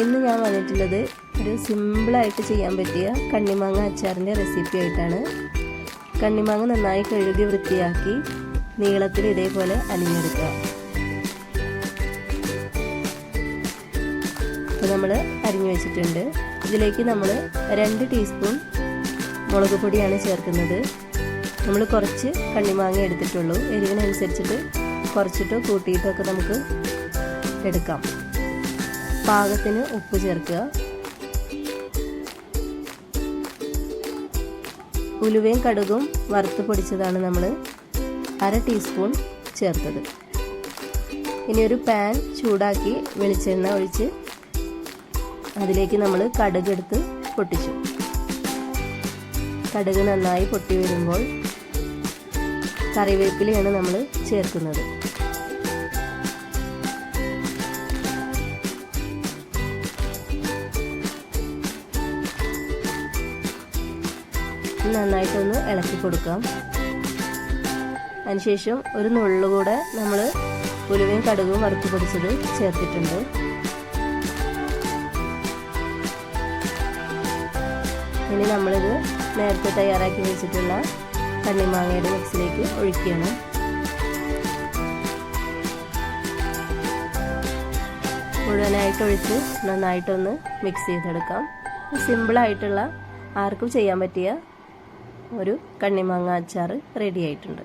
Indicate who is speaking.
Speaker 1: ഇന്ന് ഞാൻ വന്നിട്ടുള്ളത് ഒരു സിമ്പിളായിട്ട് ചെയ്യാൻ പറ്റിയ കണ്ണിമാങ്ങ അച്ചാറിൻ്റെ റെസിപ്പി ആയിട്ടാണ്. കണ്ണിമാങ്ങ നന്നായി കഴുകി വൃത്തിയാക്കി നീളത്തിൽ ഇതേപോലെ അരിഞ്ഞെടുക്കുക. അപ്പോൾ നമ്മൾ അരിഞ്ഞു വെച്ചിട്ടുണ്ട്. ഇതിലേക്ക് നമ്മൾ 2 ടീസ്പൂൺ മുളക് പൊടിയാണ് ചേർക്കുന്നത്. നമ്മൾ കുറച്ച് കണ്ണിമാങ്ങ എടുത്തിട്ടുള്ളൂ. എരിവിനനുസരിച്ചിട്ട് കുറച്ചിട്ടോ കൂട്ടിയിട്ടോ ഒക്കെ നമുക്ക് എടുക്കാം. പാകത്തിന് ഉപ്പ് ചേർക്കുക. ഉലുവയും കടുകും വറുത്ത് പൊടിച്ചതാണ് നമ്മൾ 1/2 ടീസ്പൂൺ ചേർത്തത്. ഇനി ഒരു പാൻ ചൂടാക്കി വെളിച്ചെണ്ണ ഒഴിച്ച് അതിലേക്ക് നമ്മൾ കടുക് എടുത്ത് പൊട്ടിച്ചു. കടുക് നന്നായി പൊട്ടി വരുമ്പോൾ കറിവേപ്പിലയാണ് നമ്മൾ ചേർക്കുന്നത്. നന്നായിട്ടൊന്ന് ഇളക്കി കൊടുക്കാം. അതിനുശേഷം ഒരു നുള്ളു കൂടെ നമ്മൾ ഉലുവയും കടുകും വറുത്ത് പൊടിച്ചത് ചേർത്തിട്ടുണ്ട്. ഇനി നമ്മളിത് നേരത്തെ തയ്യാറാക്കി വെച്ചിട്ടുള്ള കണ്ണിമാങ്ങയുടെ മിക്സിലേക്ക് ഒഴിക്കുകയാണ്. മുഴുവനായിട്ട് ഒഴിച്ച് നന്നായിട്ടൊന്ന് മിക്സ് ചെയ്തെടുക്കാം. സിമ്പിളായിട്ടുള്ള ആർക്കും ചെയ്യാൻ പറ്റിയ ഒരു കണ്ണിമാങ്ങ അച്ചാർ റെഡി ആയിട്ടുണ്ട്.